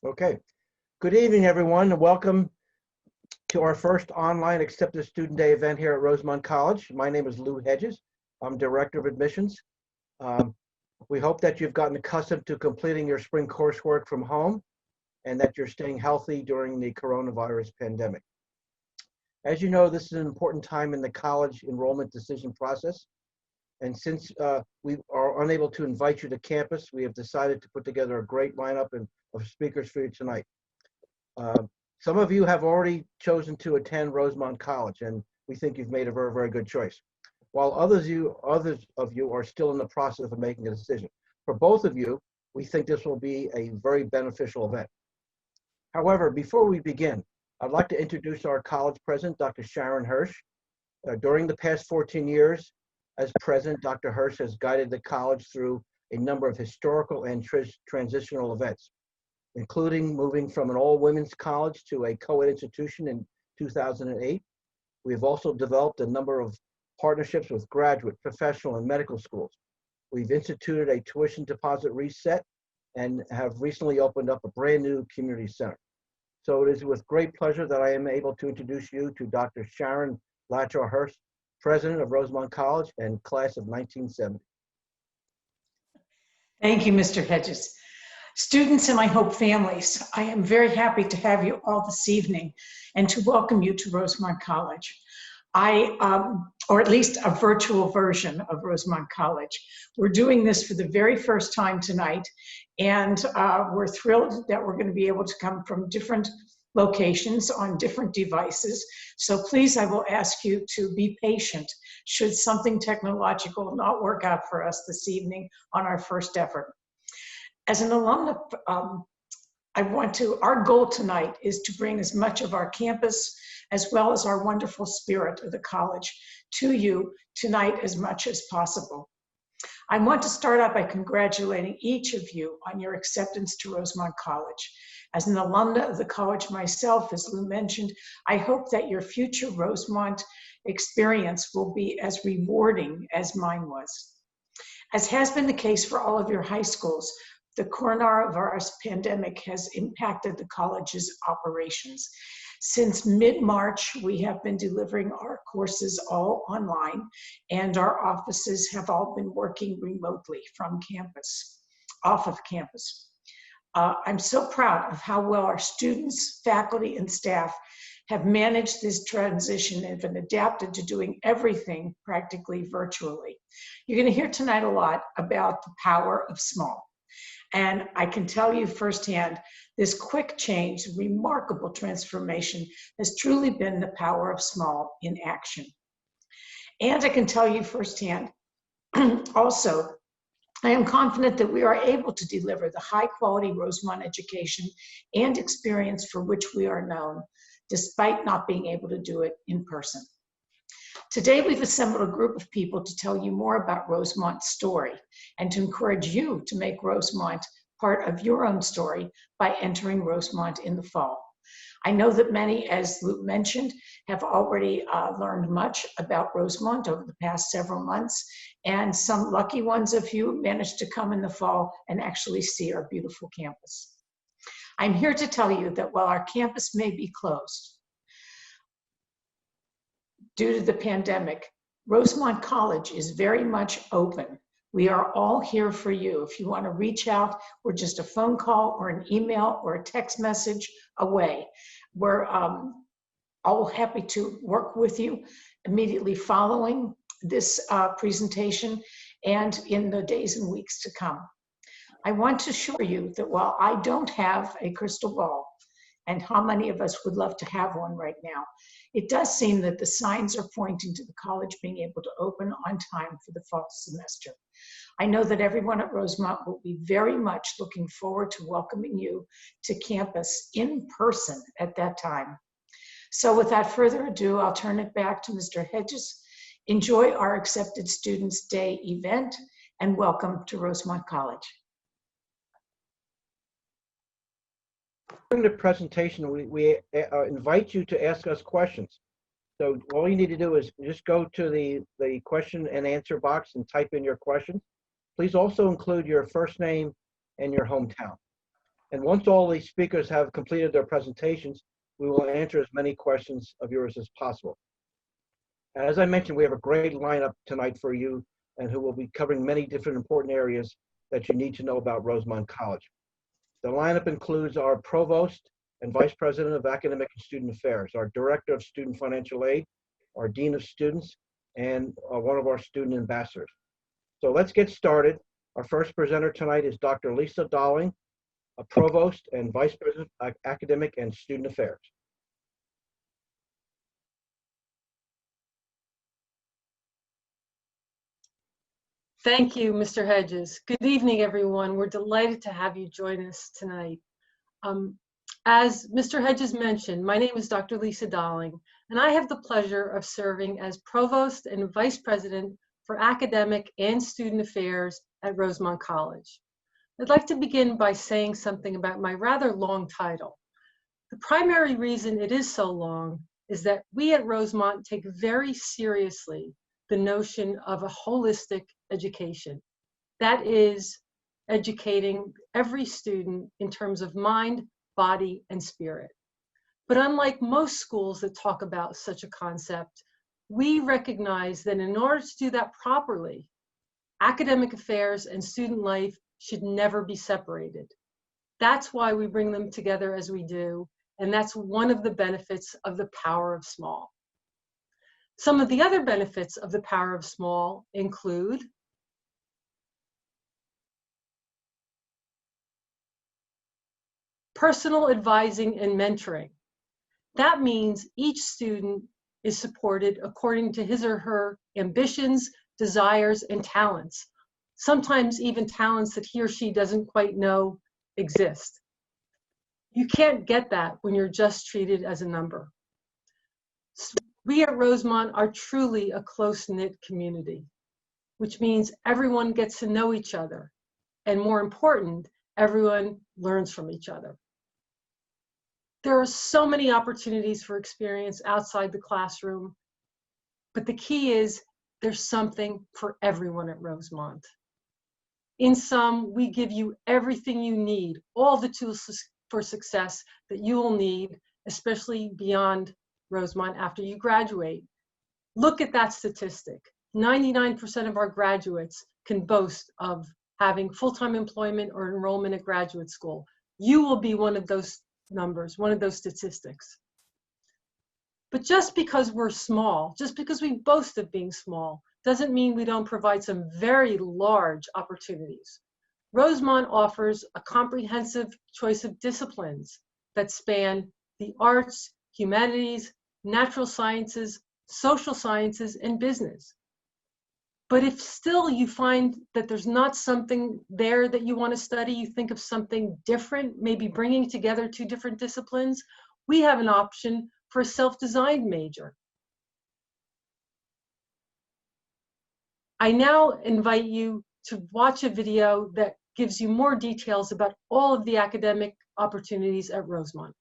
Okay. Good evening, everyone, and welcome to our first online Accepted Student Day event here at Rosemont College. My name is Lou Hedges. I'm Director of Admissions. We hope that you've gotten accustomed to completing your spring coursework from home and that you're staying healthy during the coronavirus pandemic. As you know, this is an important time in the college enrollment decision process. And since we are unable to invite you to campus, we have decided to put together a great lineup of speakers for you tonight. Some of you have already chosen to attend Rosemont College, and we think you've made a very, very good choice. While others of you are still in the process of making a decision. For both of you, we think this will be a very beneficial event. However, before we begin, I'd like to introduce our college president, Dr. Sharon Hirsch. During the past 14 years, as president, Dr. Hirsch has guided the college through a number of historical and transitional events, including moving from an all-women's college to a co-ed institution in 2008. We have also developed a number of partnerships with graduate, professional, and medical schools. We've instituted a tuition deposit reset and have recently opened up a brand new community center. So it is with great pleasure that I am able to introduce you to Dr. Sharon Latcher Hirsch, President of Rosemont College and class of 1970. Thank you, Mr. Hedges. Students and my Hope families, I am very happy to have you all this evening and to welcome you to Rosemont College. Or at least a virtual version of Rosemont College. We're doing this for the very first time tonight, and we're thrilled that we're going to be able to come from different locations on different devices. So please, I will ask you to be patient should something technological not work out for us this evening on our first effort. As an alumna, our goal tonight is to bring as much of our campus as well as our wonderful spirit of the college to you tonight as much as possible. I want to start out by congratulating each of you on your acceptance to Rosemont College. As an alumna of the college myself, as Lou mentioned, I hope that your future Rosemont experience will be as rewarding as mine was. As has been the case for all of your high schools, the coronavirus pandemic has impacted the college's operations. Since mid-March, we have been delivering our courses all online, and our offices have all been working remotely from campus, off of campus. I'm so proud of how well our students, faculty, and staff have managed this transition and have adapted to doing everything practically virtually. You're going to hear tonight a lot about the power of small. And I can tell you firsthand, this quick change, remarkable transformation has truly been the power of small in action. And I can tell you firsthand, also, I am confident that we are able to deliver the high quality Rosemont education and experience for which we are known, despite not being able to do it in person. Today, we've assembled a group of people to tell you more about Rosemont's story and to encourage you to make Rosemont part of your own story by entering Rosemont in the fall. I know that many, as Luke mentioned, have already learned much about Rosemont over the past several months, and some lucky ones of you managed to come in the fall and actually see our beautiful campus. I'm here to tell you that while our campus may be closed due to the pandemic, Rosemont College is very much open. We are all here for you. If you want to reach out, we're just a phone call or an email or a text message away. We're all happy to work with you immediately following this presentation and in the days and weeks to come. I want to assure you that while I don't have a crystal ball, and how many of us would love to have one right now, it does seem that the signs are pointing to the college being able to open on time for the fall semester. I know that everyone at Rosemont will be very much looking forward to welcoming you to campus in person at that time. So without further ado, I'll turn it back to Mr. Hedges. Enjoy our Accepted Students Day event and welcome to Rosemont College. During the presentation, we invite you to ask us questions. So all you need to do is just go to the question and answer box and type in your question. Please also include your first name and your hometown. And once all the speakers have completed their presentations, we will answer as many questions of yours as possible. As I mentioned, we have a great lineup tonight for you and who will be covering many different important areas that you need to know about Rosemont College. The lineup includes our Provost and Vice President of Academic and Student Affairs, our Director of Student Financial Aid, our Dean of Students, and one of our student ambassadors. So let's get started. Our first presenter tonight is Dr. Lisa Dowling, a Provost and Vice President of Academic and Student Affairs. Thank you, Mr. Hedges. Good evening, everyone. We're delighted to have you join us tonight. As Mr. Hedges mentioned, my name is Dr. Lisa Dowling, and I have the pleasure of serving as Provost and Vice President for Academic and Student Affairs at Rosemont College. I'd like to begin by saying something about my rather long title. The primary reason it is so long is that we at Rosemont take very seriously the notion of a holistic education. That is, educating every student in terms of mind, body, and spirit. But unlike most schools that talk about such a concept, we recognize that in order to do that properly, academic affairs and student life should never be separated. That's why we bring them together as we do, and that's one of the benefits of the power of small. Some of the other benefits of the power of small include personal advising and mentoring. That means each student is supported according to his or her ambitions, desires, and talents. Sometimes even talents that he or she doesn't quite know exist. You can't get that when you're just treated as a number. We at Rosemont are truly a close-knit community, which means everyone gets to know each other, and more important, everyone learns from each other. There are so many opportunities for experience outside the classroom, but the key is there's something for everyone at Rosemont. In sum, we give you everything you need, all the tools for success that you will need, especially beyond Rosemont after you graduate. Look at that statistic. 99% of our graduates can boast of having full-time employment or enrollment at graduate school. You will be one of those numbers, one of those statistics. But just because we're small, just because we boast of being small, doesn't mean we don't provide some very large opportunities. Rosemont offers a comprehensive choice of disciplines that span the arts, humanities, natural sciences, social sciences, and business. But if still you find that there's not something there that you want to study, you think of something different, maybe bringing together two different disciplines, we have an option for a self-designed major. I now invite you to watch a video that gives you more details about all of the academic opportunities at Rosemont.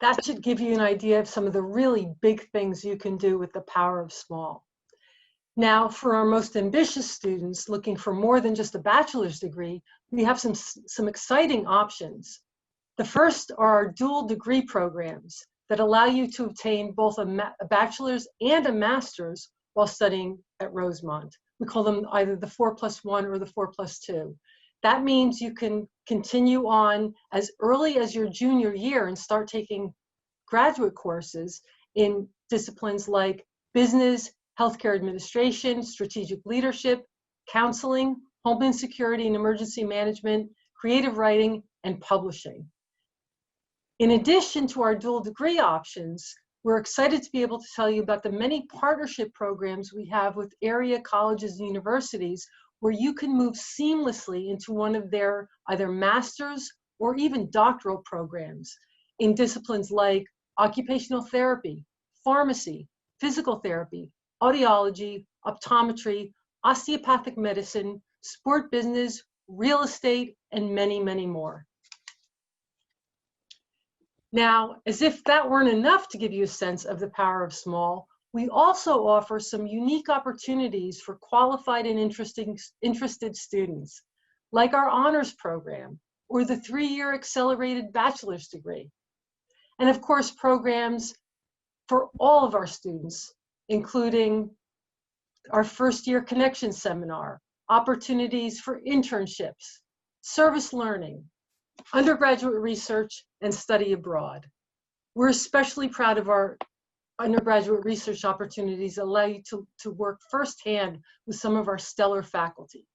That should give you an idea of some of the really big things you can do with the power of small. Now, for our most ambitious students looking for more than just a bachelor's degree, we have some exciting options. The first are our dual degree programs that allow you to obtain both a bachelor's and a master's while studying at Rosemont. We call them either the 4+1 or the 4+2. That means you can continue on as early as your junior year and start taking graduate courses in disciplines like business, healthcare administration, strategic leadership, counseling, homeland security and emergency management, creative writing, and publishing. In addition to our dual degree options, we're excited to be able to tell you about the many partnership programs we have with area colleges and universities where you can move seamlessly into one of their either master's or even doctoral programs in disciplines like occupational therapy, pharmacy, physical therapy, audiology, optometry, osteopathic medicine, sport business, real estate, and many, many more. Now, as if that weren't enough to give you a sense of the power of small, we also offer some unique opportunities for qualified and interested students, like our honors program or the 3-year accelerated bachelor's degree. And of course, programs for all of our students, including our first-year connection seminar, opportunities for internships, service learning, undergraduate research, and study abroad. We're especially proud of our undergraduate research opportunities that allow you to work firsthand with some of our stellar faculty.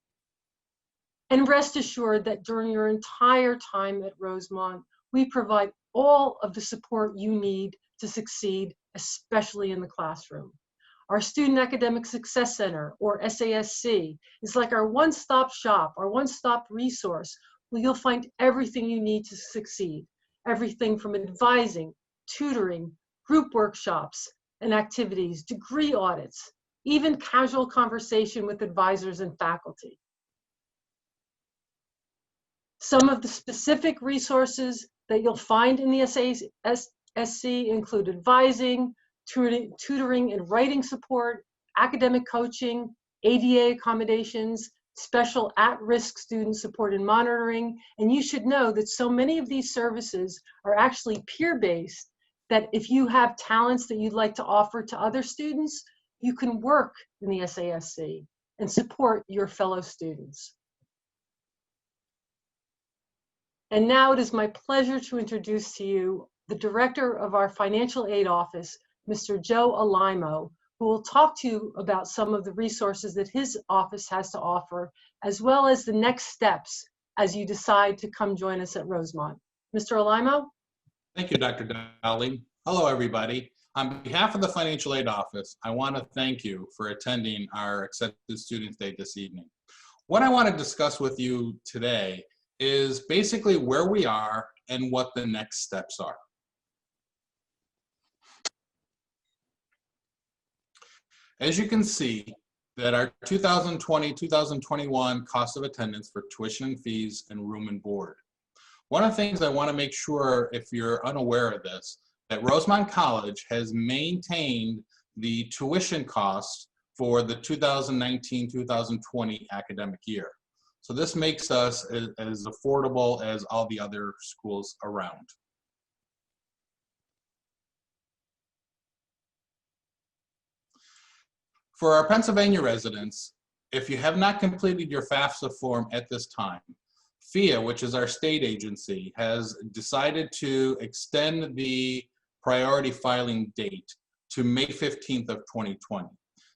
And rest assured that during your entire time at Rosemont, we provide all of the support you need to succeed, especially in the classroom. Our Student Academic Success Center, or SASC, is like our one-stop shop, our one-stop resource, where you'll find everything you need to succeed. Everything from advising, tutoring, group workshops and activities, degree audits, even casual conversation with advisors and faculty. Some of the specific resources that you'll find in the SASC include advising, tutoring and writing support, academic coaching, ADA accommodations, special at-risk student support and monitoring. And you should know that so many of these services are actually peer-based, that if you have talents that you'd like to offer to other students, you can work in the SASC and support your fellow students. And now it is my pleasure to introduce to you the director of our financial aid office, Mr. Joe Alaimo, who will talk to you about some of the resources that his office has to offer, as well as the next steps as you decide to come join us at Rosemont. Mr. Alaimo? Thank you, Dr. Dowling. Hello, everybody. On behalf of the Financial Aid Office, I want to thank you for attending our Accepted Students Day this evening. What I want to discuss with you today is basically where we are and what the next steps are. As you can see, that our 2020-2021 cost of attendance for tuition and fees and room and board. One of the things I want to make sure, if you're unaware of this, that Rosemont College has maintained the tuition costs for the 2019-2020 academic year. So this makes us as affordable as all the other schools around. For our Pennsylvania residents, if you have not completed your FAFSA form at this time, FIA, which is our state agency, has decided to extend the priority filing date to May 15th of 2020.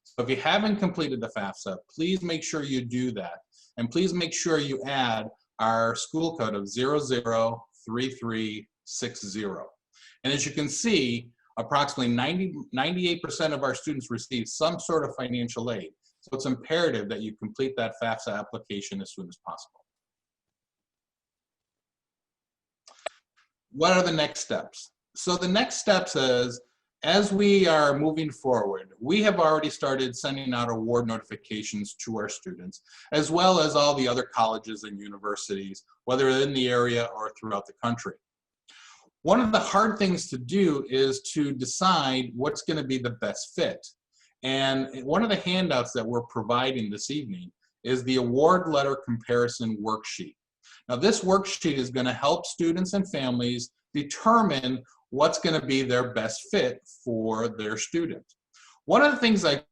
So if you haven't completed the FAFSA, please make sure you do that. And please make sure you add our school code of 003360. And as you can see, approximately 98% of our students receive some sort of financial aid. So it's imperative that you complete that FAFSA application as soon as possible. What are the next steps? So the next steps is, as we are moving forward, we have already started sending out award notifications to our students, as well as all the other colleges and universities, whether in the area or throughout the country. One of the hard things to do is to decide what's going to be the best fit. And one of the handouts that we're providing this evening is the award letter comparison worksheet. Now, this worksheet is going to help students and families determine what's going to be their best fit for their student. One of the things I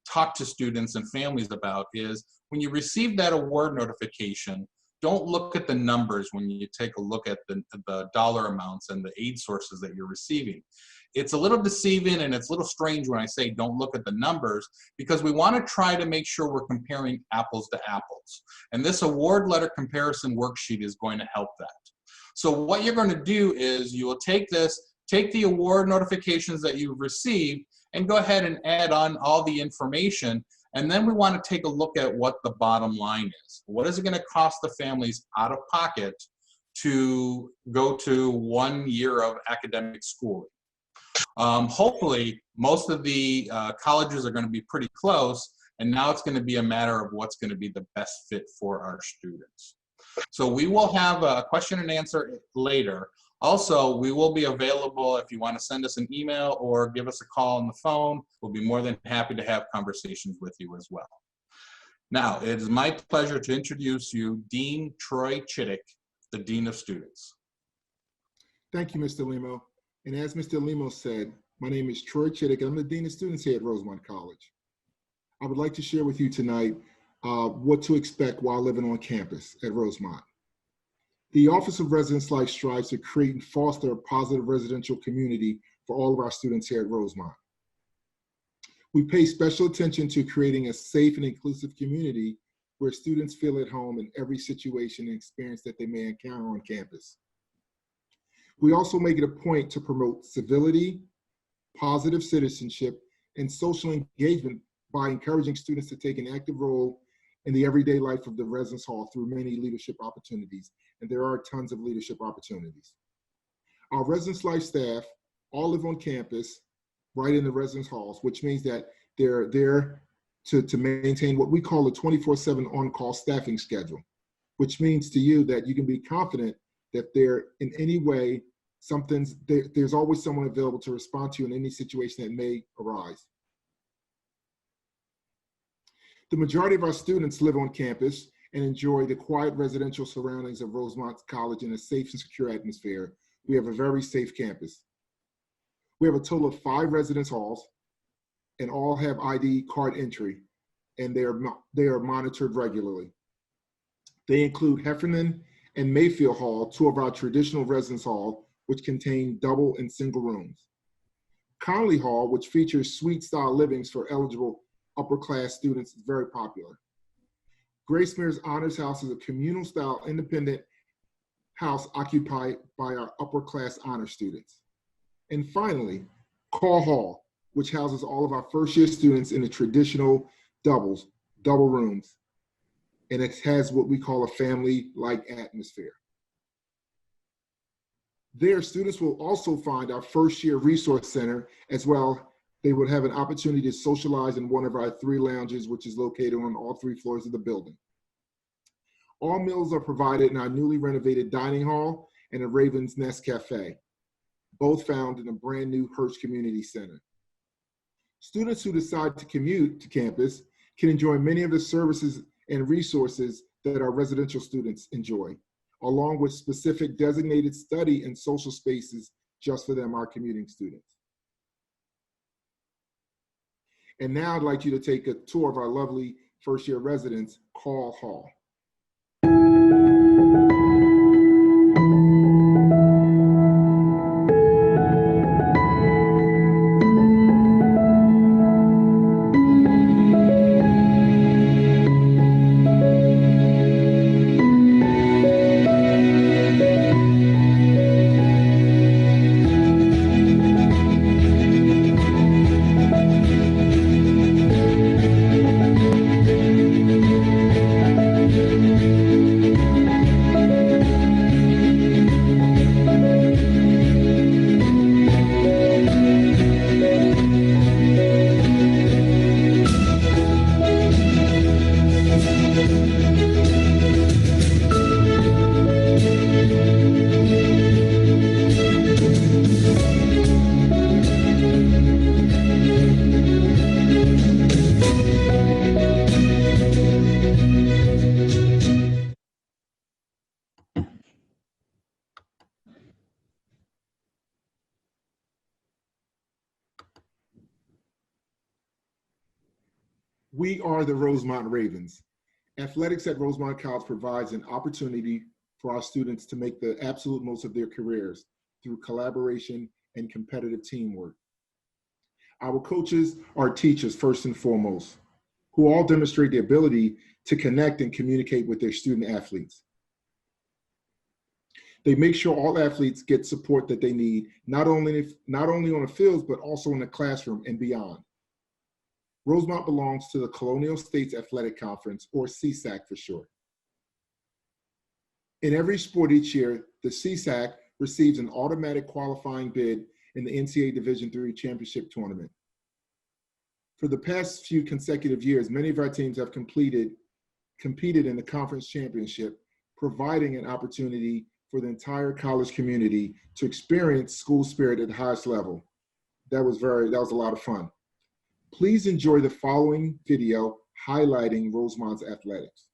talk to students and families about is when you receive that award notification, don't look at the numbers when you take a look at the dollar amounts and the aid sources that you're receiving. It's a little deceiving and it's a little strange when I say don't look at the numbers, because we want to try to make sure we're comparing apples to apples. And this award letter comparison worksheet is going to help that. So what you're going to do is you will take the award notifications that you've received and go ahead and add on all the information. And then we want to take a look at what the bottom line is. What is it going to cost the families out of pocket to go to 1 year of academic schooling? Hopefully, most of the colleges are going to be pretty close, and now it's going to be a matter of what's going to be the best fit for our students. So we will have a question and answer later. Also, we will be available if you want to send us an email or give us a call on the phone. We'll be more than happy to have conversations with you as well. Now, it is my pleasure to introduce you Dean Troy Chittick, the Dean of Students. Thank you, Mr. Alaimo. And as Mr. Alaimo said, my name is Troy Chittick. I'm the Dean of Students here at Rosemont College. I would like to share with you tonight what to expect while living on campus at Rosemont. The Office of Residence Life strives to create and foster a positive residential community for all of our students here at Rosemont. We pay special attention to creating a safe and inclusive community where students feel at home in every situation and experience that they may encounter on campus. We also make it a point to promote civility, positive citizenship, and social engagement by encouraging students to take an active role in the everyday life of the residence hall through many leadership opportunities, and there are tons of leadership opportunities. Our residence life staff all live on campus, right in the residence halls, which means that they're there to maintain what we call a 24/7 on-call staffing schedule, which means to you that you can be confident that there in any way, there's always someone available to respond to you in any situation that may arise. The majority of our students live on campus and enjoy the quiet residential surroundings of Rosemont College in a safe and secure atmosphere. We have a very safe campus. We have a total of 5 residence halls, and all have ID card entry, and they are monitored regularly. They include Heffernan and Mayfield Hall, 2 of our traditional residence halls, which contain double and single rooms. Conley Hall, which features suite-style livings for eligible upper-class students, is very popular. Grace Mears Honors House is a communal-style independent house occupied by our upper-class honor students. And finally, Call Hall, which houses all of our first-year students in the traditional double rooms. And it has what we call a family-like atmosphere. There, students will also find our first-year resource center as well. They would have an opportunity to socialize in one of our 3 lounges, which is located on all 3 floors of the building. All meals are provided in our newly renovated dining hall and a Raven's Nest Cafe, both found in a brand new Hirsch Community Center. Students who decide to commute to campus can enjoy many of the services and resources that our residential students enjoy, along with specific designated study and social spaces just for them, our commuting students. And now I'd like you to take a tour of our lovely first-year residence, Call Hall. We are the Rosemont Ravens. Athletics at Rosemont College provides an opportunity for our students to make the absolute most of their careers through collaboration and competitive teamwork. Our coaches are teachers first and foremost, who all demonstrate the ability to connect and communicate with their student athletes. They make sure all athletes get support that they need, not only on the fields, but also in the classroom and beyond. Rosemont belongs to the Colonial States Athletic Conference, or CSAC for short. In every sport each year, the CSAC receives an automatic qualifying bid in the NCAA Division III Championship Tournament. For the past few consecutive years, many of our teams have competed in the conference championship, providing an opportunity for the entire college community to experience school spirit at the highest level. That was a lot of fun. Please enjoy the following video highlighting Rosemont's athletics.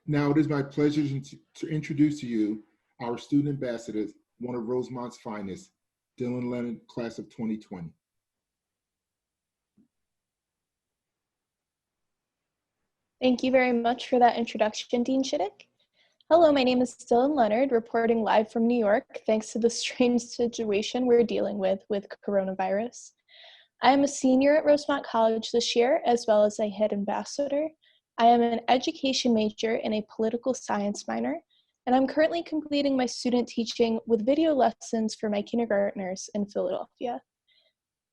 Now it is my pleasure to introduce to you our student ambassadors, one of Rosemont's finest, Dylan Leonard, class of 2020. Thank you very much for that introduction, Dean Chittick. Hello, my name is Dylan Leonard, reporting live from New York, thanks to the strange situation we're dealing with coronavirus. I am a senior at Rosemont College this year, as well as a head ambassador. I am an education major and a political science minor, and I'm currently completing my student teaching with video lessons for my kindergartners in Philadelphia.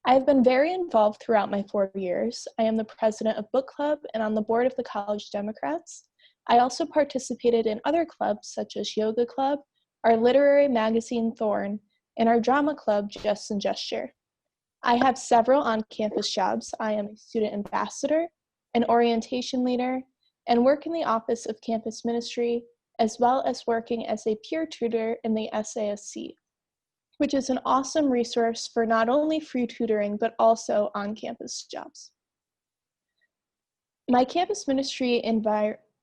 I've been very involved throughout my 4 years. I am the president of book club and on the board of the College Democrats. I also participated in other clubs such as Yoga Club, our literary magazine Thorn, and our drama club Just and Gesture. I have several on-campus jobs. I am a student ambassador, an orientation leader, and work in the Office of Campus Ministry, as well as working as a peer tutor in the SASC, which is an awesome resource for not only free tutoring, but also on-campus jobs. My campus ministry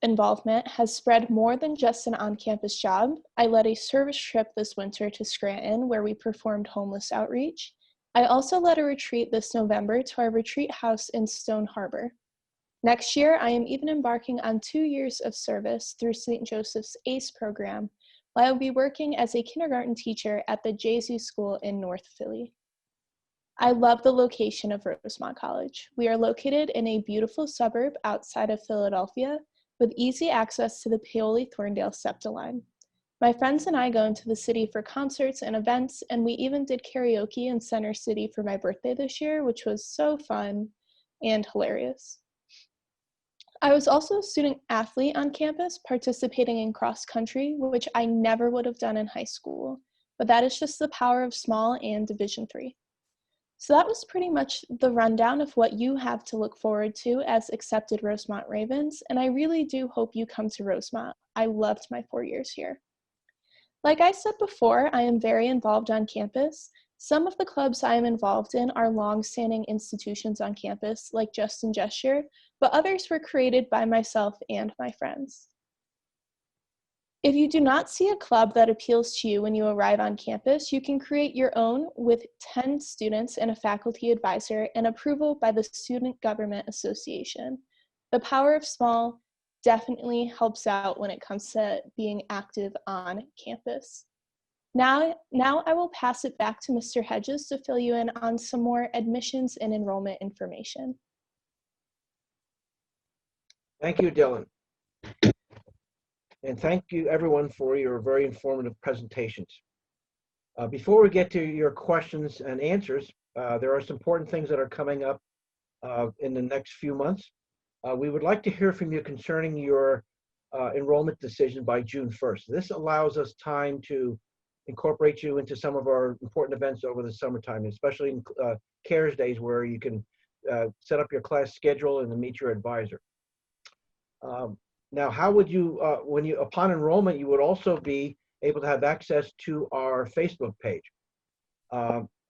involvement has spread more than just an on-campus job. I led a service trip this winter to Scranton, where we performed homeless outreach. I also led a retreat this November to our retreat house in Stone Harbor. Next year, I am even embarking on 2 years of service through St. Joseph's ACE program, while I will be working as a kindergarten teacher at the JZ School in North Philly. I love the location of Rosemont College. We are located in a beautiful suburb outside of Philadelphia with easy access to the Paoli-Thorndale SEPTA line. My friends and I go into the city for concerts and events, and we even did karaoke in Center City for my birthday this year, which was so fun. and hilarious. I was also a student athlete on campus, participating in cross country, which I never would have done in high school, but that is just the power of small and Division III. So that was pretty much the rundown of what you have to look forward to as accepted Rosemont Ravens, and I really do hope you come to Rosemont. I loved my 4 years here. Like I said before, I am very involved on campus. Some of the clubs I am involved in are long-standing institutions on campus, like Just and Gesture, but others were created by myself and my friends. If you do not see a club that appeals to you when you arrive on campus, you can create your own with 10 students and a faculty advisor and approval by the Student Government Association. The power of small definitely helps out when it comes to being active on campus. Now I will pass it back to Mr. Hedges to fill you in on some more admissions and enrollment information. Thank you, Dylan. And thank you, everyone, for your very informative presentations. Before we get to your questions and answers, there are some important things that are coming up in the next few months. We would like to hear from you concerning your enrollment decision by June 1st. This allows us time to incorporate you into some of our important events over the summertime, especially in CARES days where you can set up your class schedule and meet your advisor. Now, how would you, upon enrollment, you would also be able to have access to our Facebook page.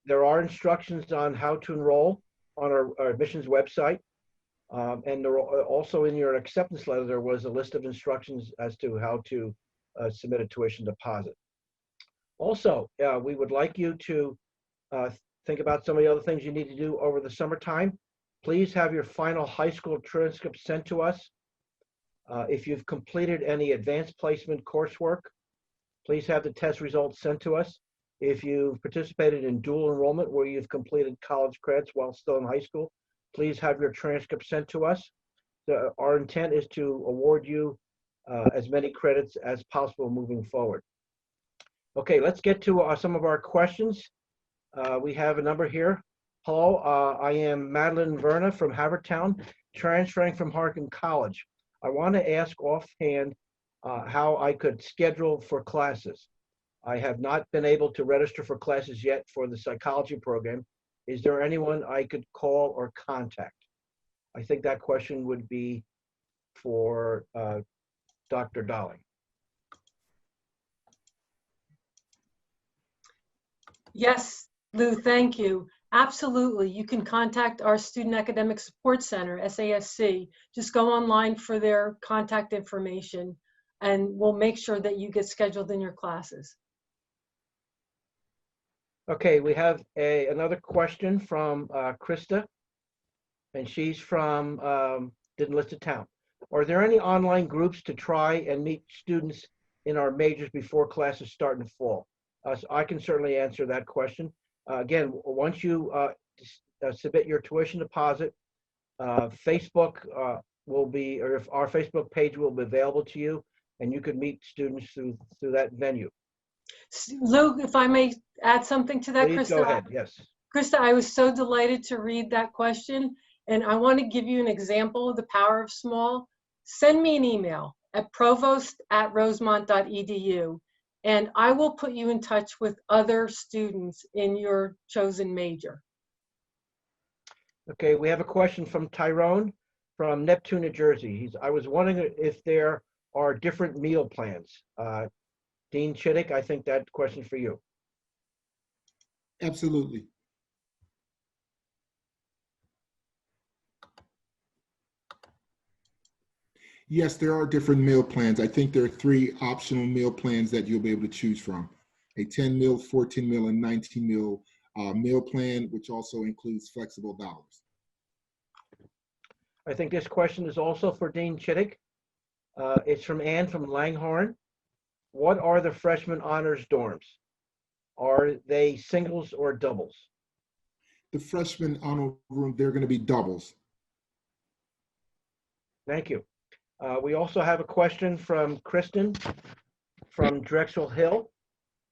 There are instructions on how to enroll on our admissions website. And there also in your acceptance letter, there was a list of instructions as to how to submit a tuition deposit. Also, we would like you to think about some of the other things you need to do over the summertime. Please have your final high school transcript sent to us. If you've completed any advanced placement coursework, please have the test results sent to us. If you've participated in dual enrollment where you've completed college credits while still in high school, please have your transcript sent to us. Our intent is to award you as many credits as possible moving forward. Okay, let's get to some of our questions. We have a number here. Hello, I am Madeline Verna from Havertown, transferring from Harkin College. I want to ask offhand how I could schedule for classes. I have not been able to register for classes yet for the psychology program. Is there anyone I could call or contact? I think that question would be for Dr. Dolly. Yes, Lou, thank you. Absolutely. You can contact our Student Academic Support Center, SASC. Just go online for their contact information, and we'll make sure that you get scheduled in your classes. Okay, we have another question from Krista, and she's from didn't list a town. Are there any online groups to try and meet students in our majors before classes start in the fall? So I can certainly answer that question. Again, once you submit your tuition deposit, Facebook will be, or if our Facebook page will be available to you, and you could meet students through that venue. Lou, if I may add something to that, Please Krista. go ahead, yes. Krista, I was so delighted to read that question, and I want to give you an example of the power of small. Send me an email at provost@rosemont.edu, and I will put you in touch with other students in your chosen major. Okay, we have a question from Tyrone from Neptune, New Jersey. I was wondering if there are different meal plans. Dean Chittick, I think that question for you. Absolutely. Yes, there are different meal plans. I think there are 3 optional meal plans that you'll be able to choose from. A 10 meal, 14 meal, and 19 meal meal plan, which also includes flexible dollars. I think this question is also for Dean Chittick. It's from Ann from Langhorne. What are the freshman honors dorms? Are they singles or doubles? The freshman honor room, they're going to be doubles. Thank you. We also have a question from Kristen from Drexel Hill,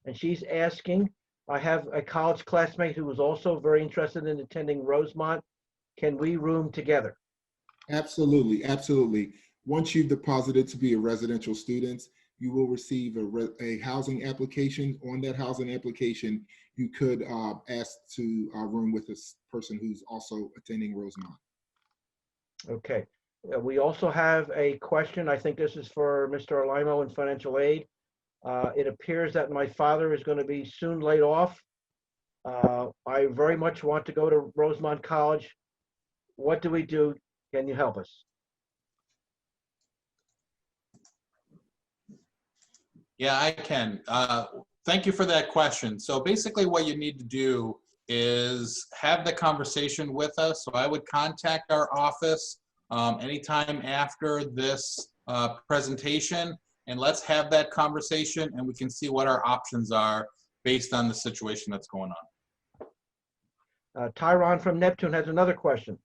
and she's asking, I have a college classmate who was also very interested in attending Rosemont. can we room together? Absolutely, absolutely. Once you've deposited to be a residential student, you will receive a housing application. On that housing application, you could ask to room with a person who's also attending Rosemont. Okay. We also have a question. I think this is for Mr. Alaimo in financial aid. It appears that my father is going to be soon laid off. I very much want to go to Rosemont College. What do we do? Can you help us? Yeah, I can. Thank you for that question. So basically what you need to do is have the conversation with us. So I would contact our office anytime after this presentation, and let's have that conversation and we can see what our options are based on the situation that's going on. Tyron from Neptune has another question.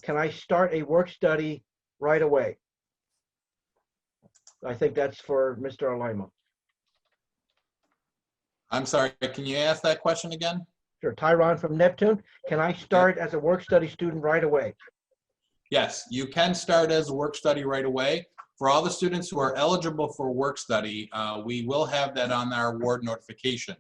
Can I start a work study right away? I think that's for Mr. Alaimo. I'm sorry, can you ask that question again? Sure. Tyron from Neptune. Can I start as a work study student right away? Yes, you can start as a work study right away. For all the students who are eligible for work study, we will have that on our award notification.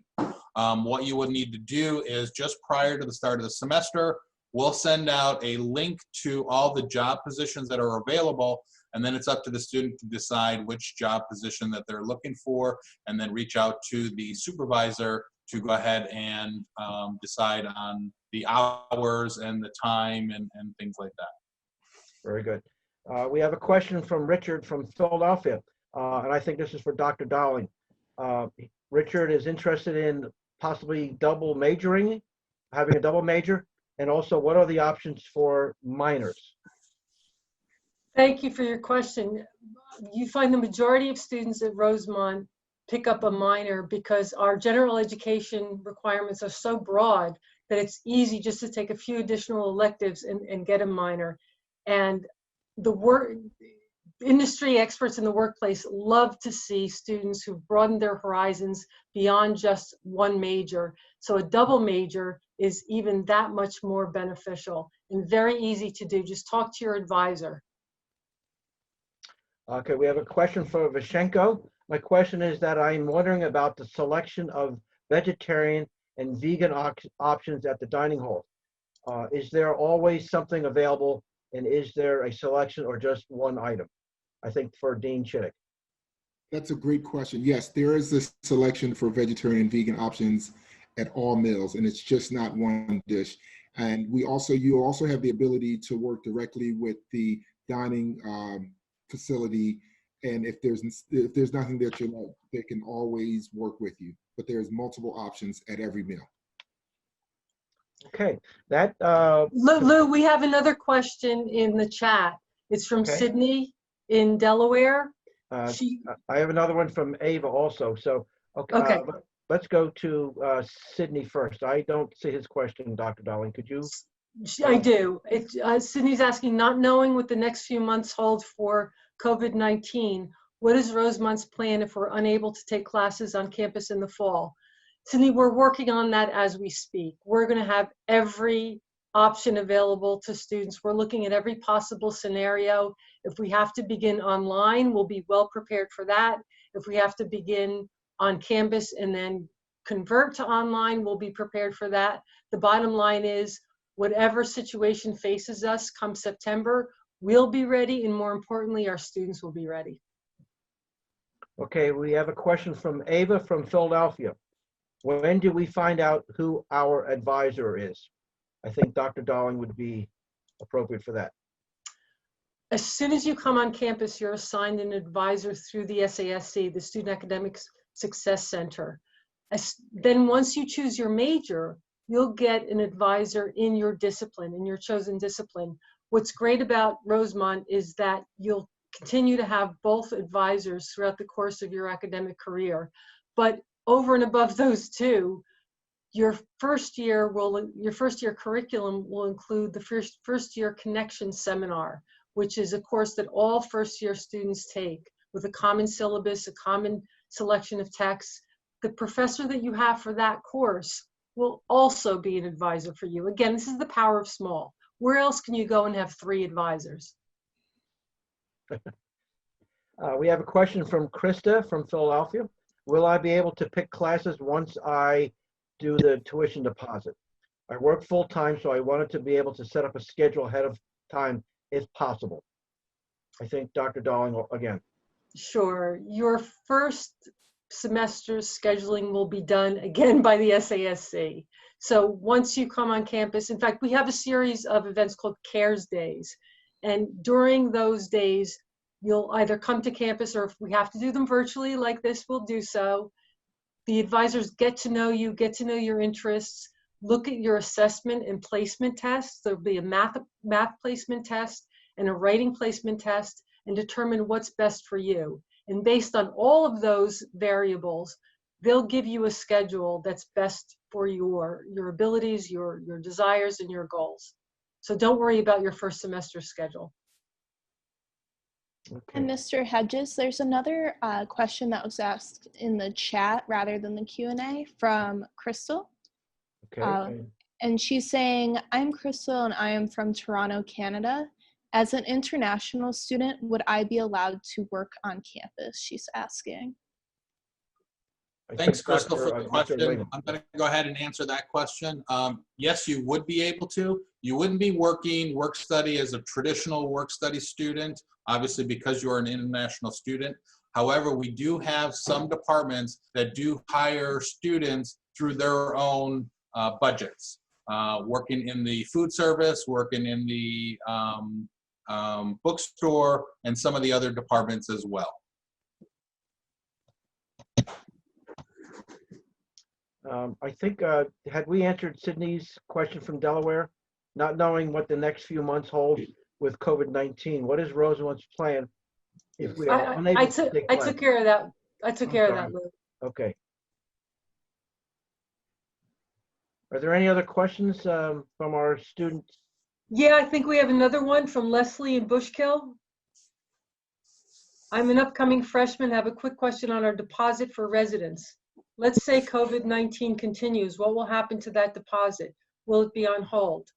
What you will need to do is just prior to the start of the semester, we'll send out a link to all the job positions that are available, and then it's up to the student to decide which job position that they're looking for, and then reach out to the supervisor to go ahead and decide on the hours and the time and things like that. Very good. We have a question from Richard from Philadelphia, and I think this is for Dr. Dowling. Richard is interested in possibly double majoring, having a double major, and also what are the options for minors? Thank you for your question. You find the majority of students at Rosemont pick up a minor because our general education requirements are so broad that it's easy just to take a few additional electives and get a minor. And the industry experts in the workplace love to see students who've broadened their horizons beyond just one major. So a double major is even that much more beneficial and very easy to do. Just talk to your advisor. Okay, we have a question for Vishenko. My question is that I'm wondering about the selection of vegetarian and vegan options at the dining hall. Is there always something available, and is there a selection or just one item? I think for Dean Chittick. That's a great question. Yes, there is a selection for vegetarian and vegan options at all meals, and it's just not one dish. And you also have the ability to work directly with the dining facility, and if there's nothing that you like, they can always work with you. But there's multiple options at every meal. Okay, that Lou, we have another question in the chat. It's from Okay. Sydney in Delaware. I have another one from Ava also. So Okay. Let's go to Sydney first. I don't see his question, Dr. Dowling. Could you? I do. Sydney's asking, not knowing what the next few months hold for COVID-19, what is Rosemont's plan if we're unable to take classes on campus in the fall? Sydney, we're working on that as we speak. We're going to have every option available to students. We're looking at every possible scenario. If we have to begin online, we'll be well prepared for that. If we have to begin on campus and then convert to online, we'll be prepared for that. The bottom line is, whatever situation faces us come September, we'll be ready, and more importantly, our students will be ready. Okay, we have a question from Ava from Philadelphia. When do we find out who our advisor is? I think Dr. Dowling would be appropriate for that. As soon as you come on campus, you're assigned an advisor through the SASC, the Student Academic Success Center. Then once you choose your major, you'll get an advisor in your discipline, in your chosen discipline. What's great about Rosemont is that you'll continue to have both advisors throughout the course of your academic career. But over and above those two, your first year curriculum will include the first year connection seminar, which is a course that all first year students take with a common syllabus, a common selection of texts. The professor that you have for that course will also be an advisor for you. Again, this is the power of small. Where else can you go and have 3 advisors? We have a question from Krista from Philadelphia. Will I be able to pick classes once I do the tuition deposit? I work full-time, so I wanted to be able to set up a schedule ahead of time if possible. I think Dr. Darling again. Sure. Your first semester scheduling will be done again by the SASC. So once you come on campus, in fact, we have a series of events called CARES Days. And during those days, you'll either come to campus, or if we have to do them virtually like this, we'll do so. The advisors get to know you, get to know your interests, look at your assessment and placement tests. There'll be a math placement test and a writing placement test, and determine what's best for you. And based on all of those variables, they'll give you a schedule that's best for your abilities, your desires, and your goals. So don't worry about your first semester schedule. Okay. And Mr. Hedges, there's another question that was asked in the chat rather than the Q&A from Crystal. Okay. And she's saying, I'm Crystal and I am from Toronto, Canada. As an international student, would I be allowed to work on campus? She's asking. Thanks, Crystal, for the question. I'm going to go ahead and answer that question. Yes, you would be able to. You wouldn't be working work study as a traditional work study student, obviously because you're an international student. However, we do have some departments that do hire students through their own budgets, working in the food service, working in the bookstore, and some of the other departments as well. I think, had we answered Sydney's question from Delaware? Not knowing what the next few months hold with COVID-19, what is Rosemont's plan if we are unable to take I class? took care of that. I took care of that, Lou. Okay. Are there any other questions from our students? Yeah, I think we have another one from Leslie in Bushkill. I'm an upcoming freshman, have a quick question on our deposit for residents. Let's say COVID-19 continues. What will happen to that deposit? Will it be on hold?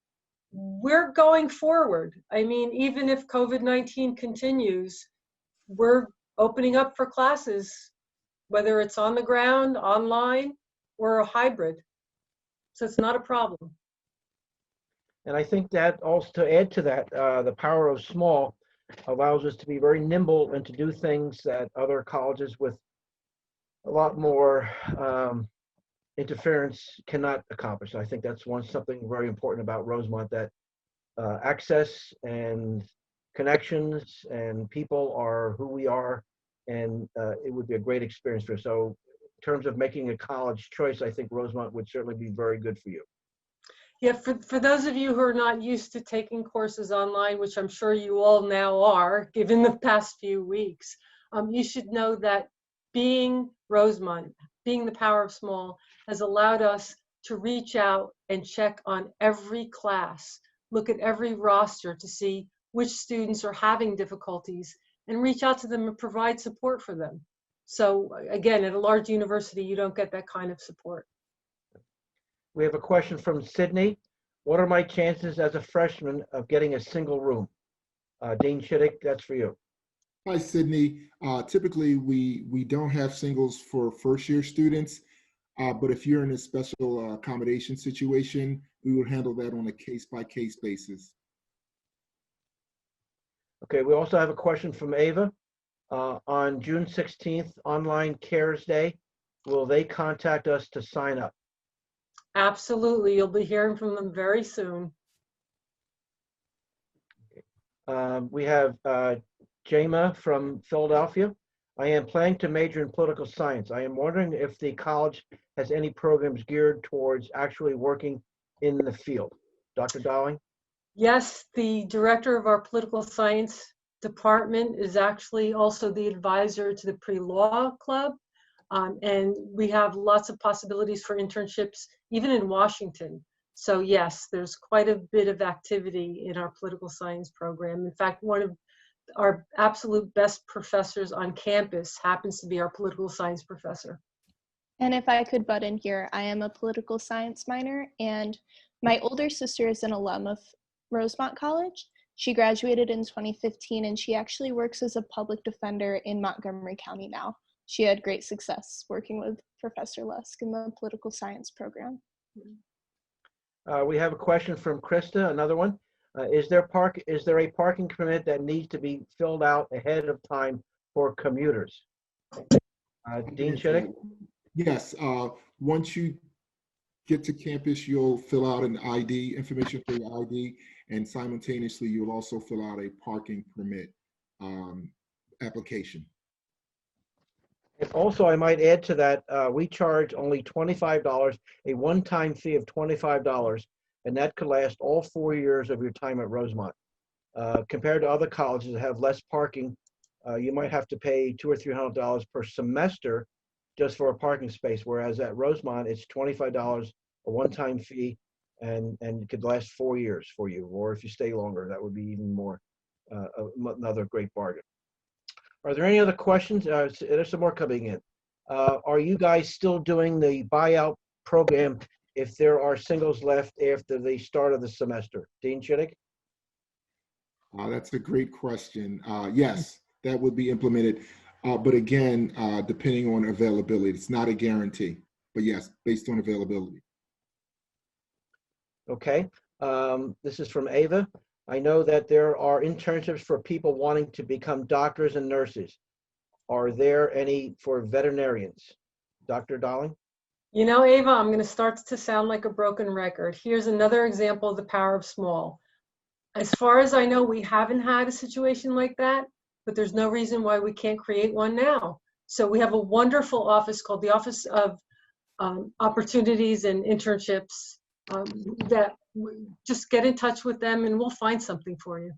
We're going forward. I mean, even if COVID-19 continues, we're opening up for classes, whether it's on the ground, online, or a hybrid. So it's not a problem. And I think that also, to add to that, the power of small allows us to be very nimble and to do things that other colleges with a lot more interference cannot accomplish. I think that's something very important about Rosemont, that access and connections and people are who we are, and it would be a great experience for us. So in terms of making a college choice, I think Rosemont would certainly be very good for you. Yeah, for those of you who are not used to taking courses online, which I'm sure you all now are, given the past few weeks, you should know that being Rosemont, being the power of small, has allowed us to reach out and check on every class, look at every roster to see which students are having difficulties, and reach out to them and provide support for them. So again, at a large university, you don't get that kind of support. We have a question from Sydney. What are my chances as a freshman of getting a single room? Dean Shiddick, that's for you. Hi, Sydney. Typically, we don't have singles for first-year students, but if you're in a special accommodation situation, we would handle that on a case-by-case basis. Okay, we also have a question from Ava. On June 16th, online CARES Day, will they contact us to sign up? Absolutely, you'll be hearing from them very soon. We have Jama from Philadelphia. I am planning to major in political science. I am wondering if the college has any programs geared towards actually working in the field. Dr. Dowling? Yes, the director of our political science department is actually also the advisor to the pre-law club. And we have lots of possibilities for internships, even in Washington. So yes, there's quite a bit of activity in our political science program. In fact, one of our absolute best professors on campus happens to be our political science professor. And if I could butt in here, I am a political science minor, and my older sister is an alum of Rosemont College. She graduated in 2015, and she actually works as a public defender in Montgomery County now. She had great success working with Professor Lusk in the political science program. We have a question from Krista, another one. Is there a parking permit that needs to be filled out ahead of time for commuters? Dean Shiddick? Yes, once you get to campus, you'll fill out an ID, information for your ID, and simultaneously you'll also fill out a parking permit application. And also, I might add to that, we charge only $25, a one-time fee of $25, and that could last all 4 years of your time at Rosemont. Compared to other colleges that have less parking, you might have to pay $200 or $300 per semester just for a parking space, whereas at Rosemont, it's $25, a one-time fee, and it could last 4 years for you, or if you stay longer, that would be even more, another great bargain. Are there any other questions? There's some more coming in. Are you guys still doing the buyout program if there are singles left after the start of the semester? Dean Shiddick? That's a great question. Yes, that would be implemented. But again, depending on availability, it's not a guarantee, but yes, based on availability. Okay. This is from Ava. I know that there are internships for people wanting to become doctors and nurses. Are there any for veterinarians? Dr. Darling? You know, Ava, I'm going to start to sound like a broken record. Here's another example of the power of small. As far as I know, we haven't had a situation like that, but there's no reason why we can't create one now. So we have a wonderful office called the Office of Opportunities and Internships that just get in touch with them and we'll find something for you.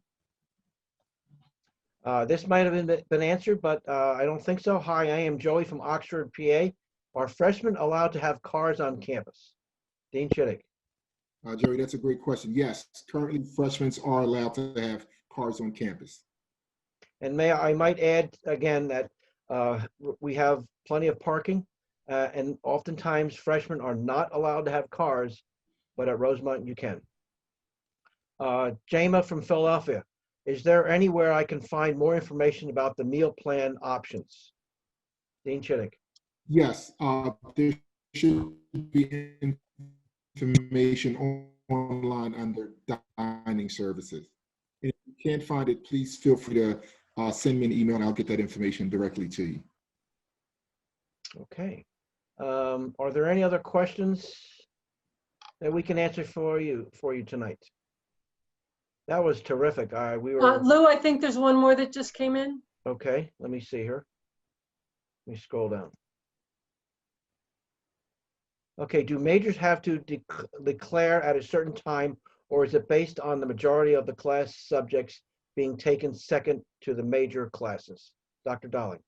This might have been answered, but I don't think so. Hi, I am Joey from Oxford, PA. Are freshmen allowed to have cars on campus? Dean Shiddick. Jerry, that's a great question. Yes, currently freshmen are allowed to have cars on campus. And I might add again that we have plenty of parking, and oftentimes freshmen are not allowed to have cars, but at Rosemont you can. Jama from Philadelphia, is there anywhere I can find more information about the meal plan options? Dean Shiddick. Yes, there should be information online under dining services. And if you can't find it, please feel free to send me an email and I'll get that information directly to you. Okay. Are there any other questions that we can answer for you tonight? That was terrific. Lou, I think there's one more that just came in. Okay, let me see here. Let me scroll down. Okay, do majors have to declare at a certain time, or is it based on the majority of the class subjects being taken second to the major classes? Dr. Darling.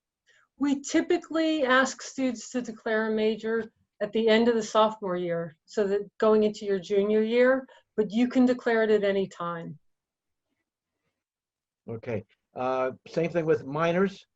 We typically ask students to declare a major at the end of the sophomore year, so that going into your junior year, but you can declare it at any time. Okay, same thing with minors?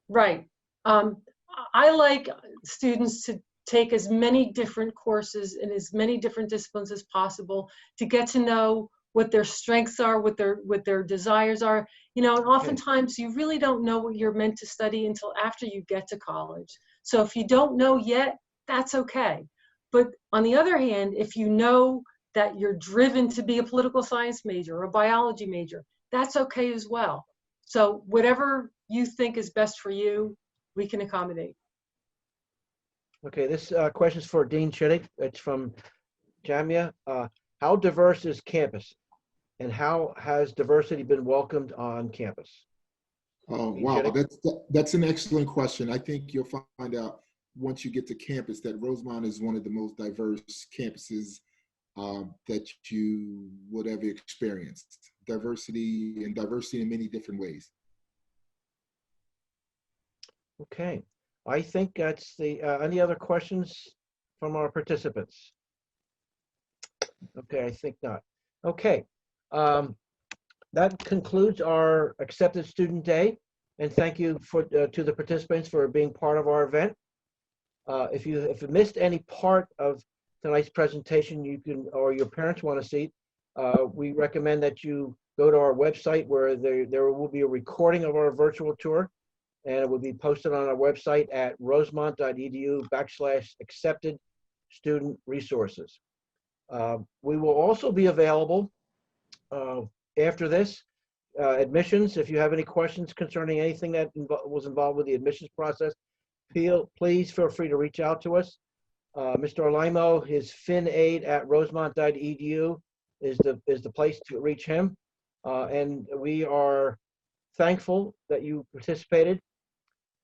Right. I like students to take as many different courses in as many different disciplines as possible to get to know what their strengths are, what their desires are. You know, and oftentimes you really don't know what you're meant to study until after you get to college. So if you don't know yet, that's okay. But on the other hand, if you know that you're driven to be a political science major or a biology major, that's okay as well. So whatever you think is best for you, we can accommodate. Okay, this question is for Dean Shiddick. It's from Jamia. How diverse is campus, and how has diversity been welcomed on campus? Oh, Dean wow, Shiddick? that's an excellent question. I think you'll find out once you get to campus that Rosemont is one of the most diverse campuses that you would ever experience. Diversity in many different ways. Okay, I think that's the, any other questions from our participants? Okay, I think not. Okay, that concludes our Accepted Student Day. And thank you to the participants for being part of our event. If you missed any part of tonight's presentation, you can, or your parents want to see it, We recommend that you go to our website where there will be a recording of our virtual tour, and it will be posted on our website at rosemont.edu/accepted student resources. We will also be available after this. Admissions, if you have any questions concerning anything that was involved with the admissions process, please feel free to reach out to us. Mr. Alaimo, his finaid@rosemont.edu is the place to reach him. And we are thankful that you participated.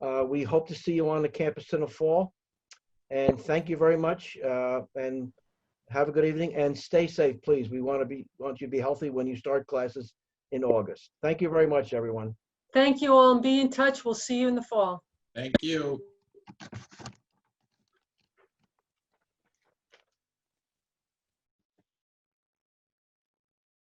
We hope to see you on the campus in the fall. And thank you very much. And have a good evening and stay safe, please. We want you to be healthy when you start classes in August. Thank you very much, everyone. Thank you all, and be in touch. We'll see you in the fall. Thank you.